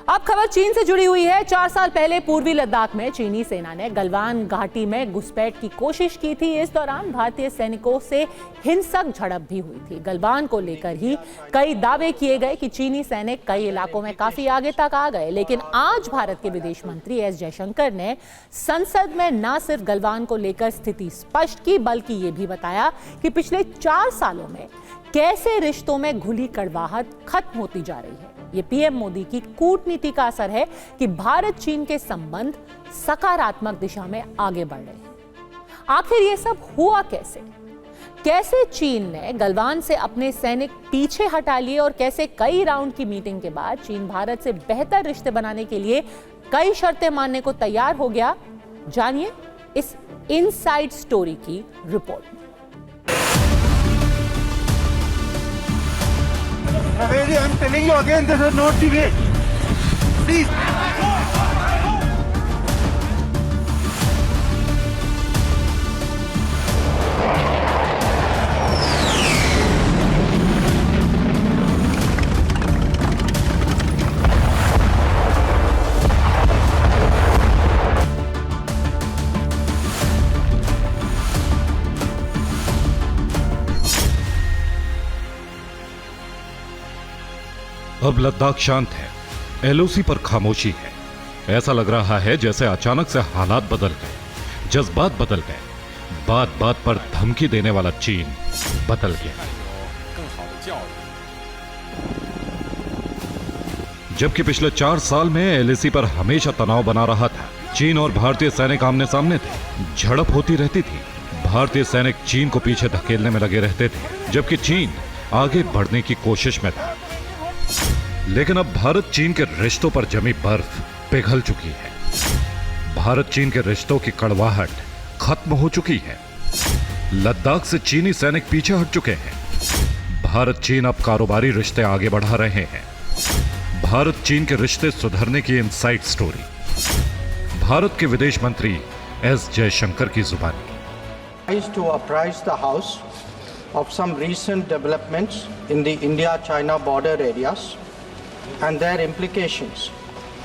अब खबर चीन से जुड़ी हुई है। 4 साल पहले पूर्वी लद्दाख में चीनी सेना ने गलवान घाटी में घुसपैठ की कोशिश की थी। इस दौरान भारतीय सैनिकों से हिंसक झड़प भी हुई थी। गलवान को लेकर ही कई दावे किए गए कि चीनी सैनिक कई इलाकों में काफी आगे तक आ गए। लेकिन आज भारत के विदेश मंत्री एस जयशंकर ने संसद में न सिर्फ गलवान को लेकर स्थिति स्पष्ट की, बल्कि ये भी बताया कि पिछले 4 सालों में कैसे रिश्तों में घुली कड़वाहट खत्म होती जा रही है। ये पीएम मोदी की कूटनीति का असर है कि भारत चीन के संबंध सकारात्मक दिशा में आगे बढ़ रहे हैं। आखिर ये सब हुआ कैसे? कैसे चीन ने गलवान से अपने सैनिक पीछे हटा लिए और कैसे कई राउंड की मीटिंग के बाद चीन भारत से बेहतर रिश्ते बनाने के लिए कई शर्तें मानने को तैयार हो गया? जानिए इस इनसाइड स्टोरी की रिपोर्ट में। I'm telling you again, this is not the way. Please. अब लद्दाख शांत है, एलओसी पर खामोशी है। ऐसा लग रहा है जैसे अचानक से हालात बदल गए, जज्बात बदल गए, बात बात पर धमकी देने वाला चीन बदल गया। जबकि पिछले 4 साल में एलएसी पर हमेशा तनाव बना रहा था। चीन और भारतीय सैनिक आमने सामने थे, झड़प होती रहती थी। भारतीय सैनिक चीन को पीछे धकेलने में लगे रहते थे, जबकि चीन आगे बढ़ने की कोशिश में था। लेकिन अब भारत चीन के रिश्तों पर जमी बर्फ पिघल चुकी है। भारत चीन के रिश्तों की कड़वाहट खत्म हो चुकी है। लद्दाख से चीनी सैनिक पीछे हट चुके हैं। भारत चीन अब कारोबारी रिश्ते आगे बढ़ा रहे हैं। भारत चीन के रिश्ते सुधरने की इनसाइड स्टोरी, भारत के विदेश मंत्री एस जयशंकर की जुबानी। To apprise the House of some recent developments in the India-China border areas and their implications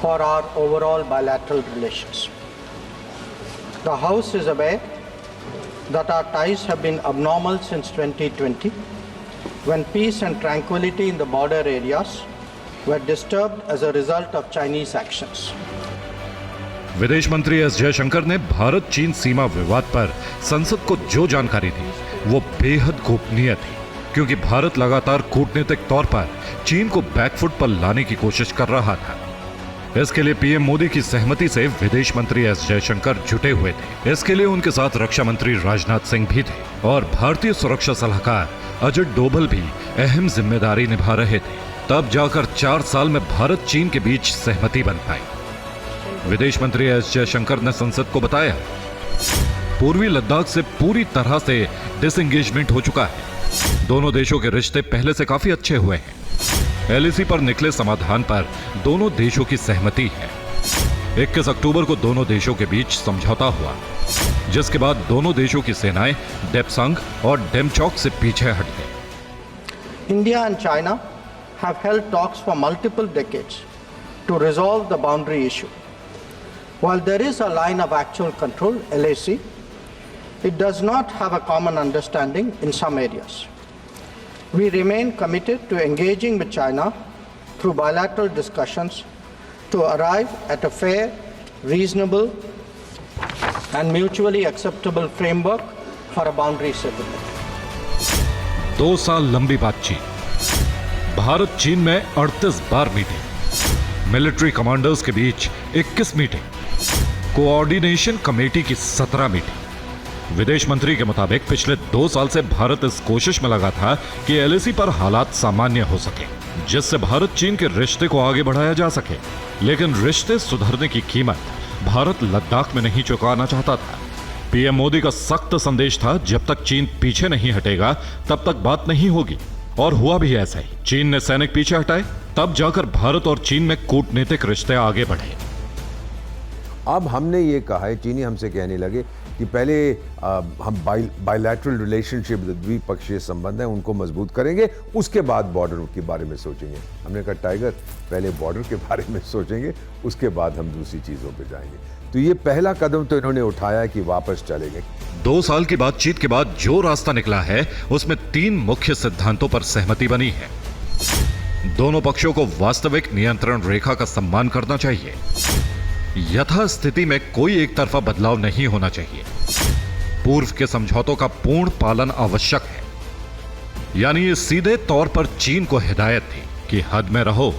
for our overall bilateral relations. The House is aware that our ties have been abnormal since 2020, when peace and tranquility in the border areas were disturbed as a result of Chinese actions. विदेश मंत्री S Jaishankar ने भारत चीन सीमा विवाद पर संसद को जो जानकारी दी वो बेहद गोपनीय थी, क्योंकि भारत लगातार कूटनीतिक तौर पर चीन को बैकफुट पर लाने की कोशिश कर रहा था। इसके लिए पीएम मोदी की सहमति से विदेश मंत्री एस जयशंकर जुटे हुए थे। इसके लिए उनके साथ रक्षा मंत्री राजनाथ सिंह भी थे और भारतीय सुरक्षा सलाहकार अजित डोभाल भी अहम जिम्मेदारी निभा रहे थे। तब जाकर 4 साल में भारत चीन के बीच सहमति बन पाई। विदेश मंत्री एस जयशंकर ने संसद को बताया, पूर्वी लद्दाख से पूरी तरह से डिसएंगेजमेंट हो चुका है। दोनों देशों के रिश्ते पहले से काफी अच्छे हुए हैं। एलएसी पर निकले समाधान पर दोनों देशों की सहमति है। 21 अक्टूबर को दोनों देशों के बीच समझौता हुआ, जिसके बाद दोनों देशों की सेनाएं डेप्सांग और डेमचौक से पीछे हट गई। India and China have held talks for multiple decades to resolve the boundary issue. While there is a line of actual control, LAC, it does not have a common understanding in some areas. We remain committed to engaging with China through bilateral discussions to arrive at a fair, reasonable, and mutually acceptable framework for a boundary settlement. 2 साल लंबी बातचीत, भारत चीन में 38 बार meeting, military commanders के बीच 21 meeting, coordination committee की 17 meeting. विदेश मंत्री के मुताबिक पिछले 2 साल से भारत इस कोशिश में लगा था कि एलएसी पर हालात सामान्य हो सके, जिससे भारत चीन के रिश्ते को आगे बढ़ाया जा सके। लेकिन रिश्ते सुधरने की कीमत भारत लद्दाख में नहीं चुकाना चाहता था। पीएम मोदी का सख्त संदेश था, जब तक चीन पीछे नहीं हटेगा तब तक बात नहीं होगी। और हुआ भी ऐसा ही। चीन ने सैनिक पीछे हटाए, तब जाकर भारत और चीन में कूटनीतिक रिश्ते आगे बढ़े। अब हमने ये कहा है, चीनी हमसे कहने लगे कि पहले हम बायलैटरल रिलेशनशिप, द्विपक्षीय संबंध हैं, उनको मजबूत करेंगे, उसके बाद बॉर्डर के बारे में सोचेंगे। हमने कहा टाइगर पहले बॉर्डर के बारे में सोचेंगे, उसके बाद हम दूसरी चीज़ों पे जाएंगे। तो ये पहला कदम तो इन्होंने उठाया कि वापस चलेंगे। 2 साल की बातचीत के बाद जो रास्ता निकला है उसमें 3 मुख्य सिद्धांतों पर सहमति बनी है। दोनों पक्षों को वास्तविक नियंत्रण रेखा का सम्मान करना चाहिए। यथास्थिति में कोई एक तरफा बदलाव नहीं होना चाहिए। पूर्व के समझौतों का पूर्ण पालन आवश्यक है। यानी ये सीधे तौर पर चीन को हिदायत थी कि हद में रहो,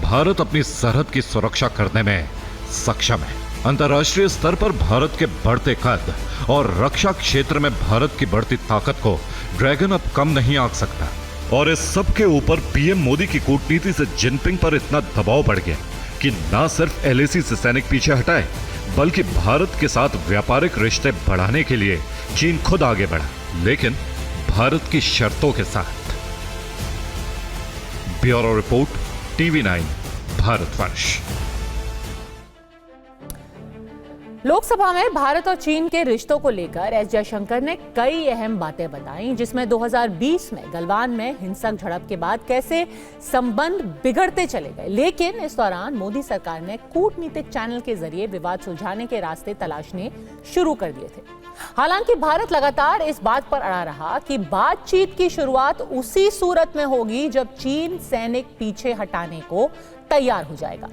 भारत अपनी सरहद की सुरक्षा करने में सक्षम है। अंतर्राष्ट्रीय स्तर पर भारत के बढ़ते कद और रक्षा क्षेत्र में भारत की बढ़ती ताकत को ड्रैगन अब कम नहीं आंक सकता। और इस सब के ऊपर पीएम मोदी की कूटनीति से जिनपिंग पर इतना दबाव बढ़ गया कि ना सिर्फ एलएसी से सैनिक पीछे हटाए, बल्कि भारत के साथ व्यापारिक रिश्ते बढ़ाने के लिए चीन खुद आगे बढ़ा, लेकिन भारत की शर्तों के साथ। Bureau report, TV9 Bharatvarsh. Lok Sabha में भारत और चीन के रिश्तों को लेकर एस जयशंकर ने कई अहम बातें बताई, जिसमें 2020 में गलवान में हिंसक झड़प के बाद कैसे संबंध बिगड़ते चले गए, लेकिन इस दौरान मोदी सरकार ने कूटनीतिक चैनल के जरिए विवाद सुलझाने के रास्ते तलाशने शुरू कर दिए थे। हालांकि भारत लगातार इस बात पर अड़ा रहा कि बातचीत की शुरुआत उसी सूरत में होगी जब चीन सैनिक पीछे हटाने को तैयार हो जाएगा।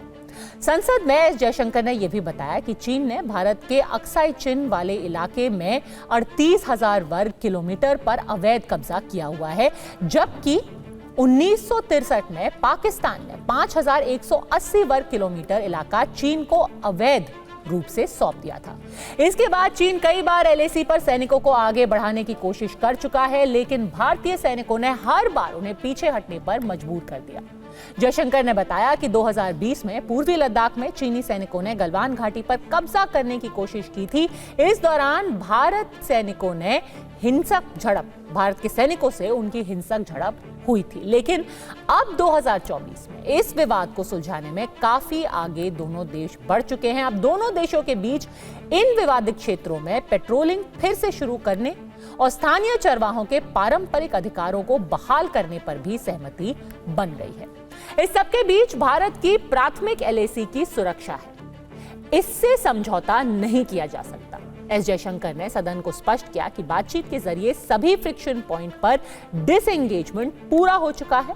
संसद में एस जयशंकर ने यह भी बताया कि चीन ने भारत के अक्साई चिन वाले इलाके में 38,000 वर्ग किलोमीटर पर अवैध कब्जा किया हुआ है, जबकि 1963 में पाकिस्तान ने 5,180 वर्ग किलोमीटर इलाका चीन को अवैध रूप से सौंप दिया था। इसके बाद चीन कई बार एलएसी पर सैनिकों को आगे बढ़ाने की कोशिश कर चुका है, लेकिन भारतीय सैनिकों ने हर बार उन्हें पीछे हटने पर मजबूर कर दिया। जयशंकर ने बताया कि 2020 में पूर्वी लद्दाख में चीनी सैनिकों ने गलवान घाटी पर कब्जा करने की कोशिश की थी। इस दौरान भारत के सैनिकों से उनकी हिंसक झड़प हुई थी, लेकिन अब 2024 में इस विवाद को सुलझाने में काफी आगे दोनों देश बढ़ चुके हैं। अब दोनों देशों के बीच इन विवादित क्षेत्रों में पेट्रोलिंग फिर से शुरू करने और स्थानीय चरवाहों के पारंपरिक अधिकारों को बहाल करने पर भी सहमति बन गई है। इस सबके बीच भारत की प्राथमिक एलएसी की सुरक्षा है, इससे समझौता नहीं किया जा सकता। एस जयशंकर ने सदन को स्पष्ट किया कि बातचीत के जरिए सभी फ्रिक्शन पॉइंट पर डिसएंगेजमेंट पूरा हो चुका है।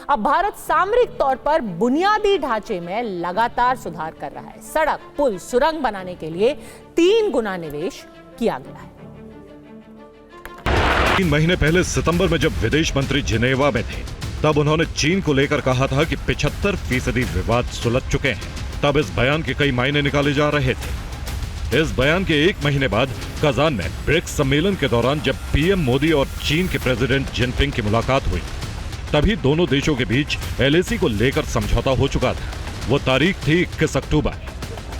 अब भारत सामरिक तौर पर बुनियादी ढांचे में लगातार सुधार कर रहा है। सड़क, पुल, सुरंग बनाने के लिए 3 गुना निवेश किया गया है। 3 महीने पहले सितंबर में जब विदेश मंत्री जिनेवा में थे, तब उन्होंने चीन को लेकर कहा था कि 75% विवाद सुलझ चुके हैं। तब इस बयान के कई मायने निकाले जा रहे थे। इस बयान के 1 महीने बाद कजान में ब्रिक्स सम्मेलन के दौरान जब पीएम मोदी और चीन के प्रेसिडेंट जिनपिंग की मुलाकात हुई, तभी दोनों देशों के बीच एलएसी को लेकर समझौता हो चुका था। वो तारीख थी 21 अक्टूबर।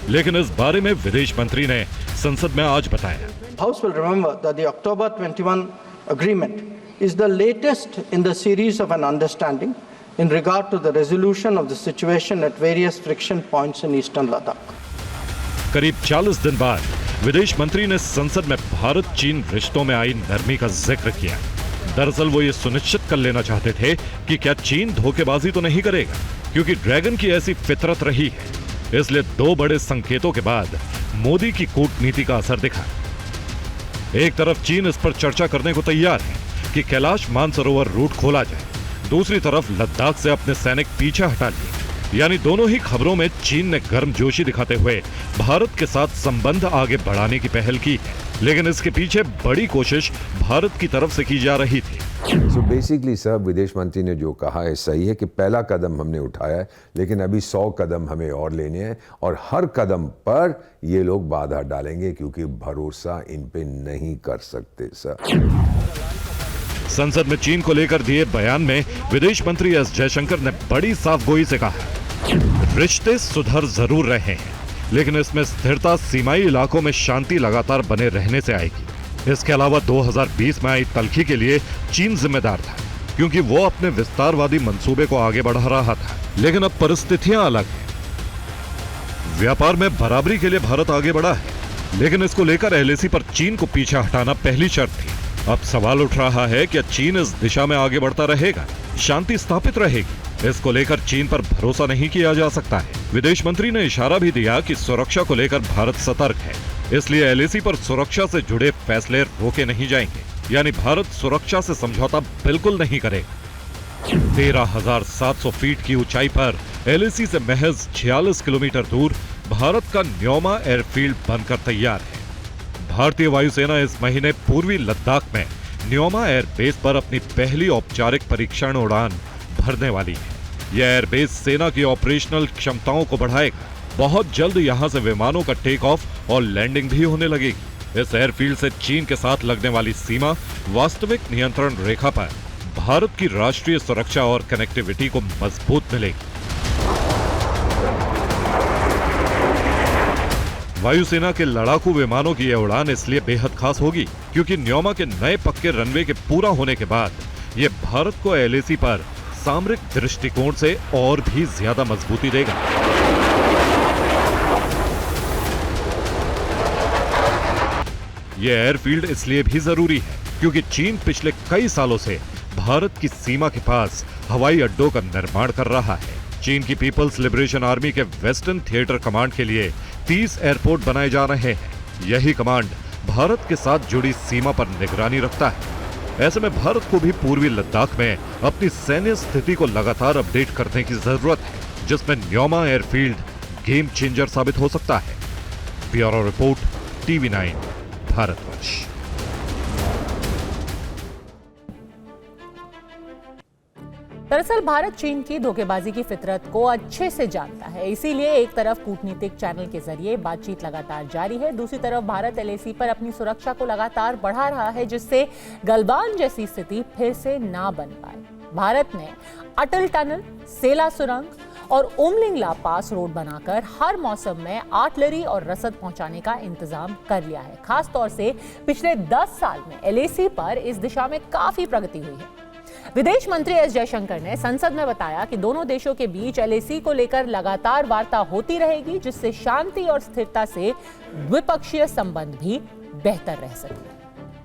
लेकिन इस बारे में विदेश मंत्री ने संसद में आज बताया, House will remember that the October 21 agreement is the latest in the series of an understanding in regard to the resolution of the situation at various friction points in eastern Ladakh. करीब 40 दिन बाद विदेश मंत्री ने संसद में भारत चीन रिश्तों में आई नरमी का जिक्र किया। दरअसल वो ये सुनिश्चित कर लेना चाहते थे कि क्या चीन धोखेबाजी तो नहीं करेगा, क्योंकि ड्रैगन की ऐसी फितरत रही है। इसलिए 2 बड़े संकेतों के बाद मोदी की कूटनीति का असर दिखा। एक तरफ चीन इस पर चर्चा करने को तैयार है कि कैलाश मानसरोवर रूट खोला जाए, दूसरी तरफ लद्दाख से अपने सैनिक पीछे हटा लिए। यानी दोनों ही खबरों में चीन ने गर्मजोशी दिखाते हुए भारत के साथ संबंध आगे बढ़ाने की पहल की है, लेकिन इसके पीछे बड़ी कोशिश भारत की तरफ से की जा रही थी। सो बेसिकली सर, विदेश मंत्री ने जो कहा है सही है कि पहला कदम हमने उठाया है, लेकिन अभी 100 कदम हमें और लेने हैं और हर कदम पर ये लोग बाधा डालेंगे, क्योंकि भरोसा इन पे नहीं कर सकते सर। संसद में चीन को लेकर दिए बयान में विदेश मंत्री एस जयशंकर ने बड़ी साफगोई से कहा, रिश्ते सुधर जरूर रहे हैं, लेकिन इसमें स्थिरता, सीमाई इलाकों में शांति लगातार बने रहने से आएगी। इसके अलावा 2020 में आई तल्खी के लिए चीन जिम्मेदार था, क्योंकि वो अपने विस्तारवादी मंसूबे को आगे बढ़ा रहा था। लेकिन अब परिस्थितियां अलग हैं। व्यापार में बराबरी के लिए भारत आगे बढ़ा है, लेकिन इसको लेकर एलएसी पर चीन को पीछे हटाना पहली शर्त थी। अब सवाल उठ रहा है कि चीन इस दिशा में आगे बढ़ता रहेगा, शांति स्थापित रहेगी। इसको लेकर चीन पर भरोसा नहीं किया जा सकता है। विदेश मंत्री ने इशारा भी दिया कि सुरक्षा को लेकर भारत सतर्क है, इसलिए एलएसी पर सुरक्षा से जुड़े फैसले रोके नहीं जाएंगे, यानी भारत सुरक्षा से समझौता बिल्कुल नहीं करेगा। 13,700 फीट की ऊंचाई पर एलएसी से महज 46 किलोमीटर दूर भारत का न्योमा एयरफील्ड बनकर तैयार है। भारतीय वायुसेना इस महीने पूर्वी लद्दाख में न्योमा एयरबेस पर अपनी पहली औपचारिक परीक्षण उड़ान भरने वाली है। यह एयरबेस सेना की ऑपरेशनल क्षमताओं को बढ़ाएगा। बहुत जल्द यहां से विमानों का टेक ऑफ और लैंडिंग भी होने लगेगी। इस एयरफील्ड से चीन के साथ लगने वाली सीमा वास्तविक नियंत्रण रेखा पर भारत की राष्ट्रीय सुरक्षा और कनेक्टिविटी को मजबूत मिलेगी। वायुसेना के लड़ाकू विमानों की यह उड़ान इसलिए बेहद खास होगी क्योंकि न्योमा के नए पक्के रनवे के पूरा होने के बाद यह भारत को एलएसी पर सामरिक दृष्टिकोण से और भी ज्यादा मजबूती देगा। यह एयरफील्ड इसलिए भी जरूरी है क्योंकि चीन पिछले कई सालों से भारत की सीमा के पास हवाई अड्डों का निर्माण कर रहा है। चीन की पीपल्स लिबरेशन आर्मी के वेस्टर्न थिएटर कमांड के लिए 30 एयरपोर्ट बनाए जा रहे हैं। यही कमांड भारत के साथ जुड़ी सीमा पर निगरानी रखता है। ऐसे में भारत को भी पूर्वी लद्दाख में अपनी सैन्य स्थिति को लगातार अपडेट करने की जरूरत है, जिसमें न्योमा एयरफील्ड गेम चेंजर साबित हो सकता है। Bureau report, TV9 Bharatvarsh. दरअसल भारत चीन की धोखेबाजी की फितरत को अच्छे से जानता है, इसीलिए एक तरफ कूटनीतिक चैनल के जरिए बातचीत लगातार जारी है, दूसरी तरफ भारत एलएसी पर अपनी सुरक्षा को लगातार बढ़ा रहा है, जिससे गलवान जैसी स्थिति फिर से ना बन पाए। भारत ने अटल टनल, सेला सुरंग और उमलिंगला पास रोड बनाकर हर मौसम में आर्टिलरी और रसद पहुंचाने का इंतजाम कर लिया है। खास तौर से पिछले 10 साल में एलएसी पर इस दिशा में काफी प्रगति हुई है। विदेश मंत्री एस जयशंकर ने संसद में बताया कि दोनों देशों के बीच एलएसी को लेकर लगातार वार्ता होती रहेगी, जिससे शांति और स्थिरता से द्विपक्षीय संबंध भी बेहतर रह सके।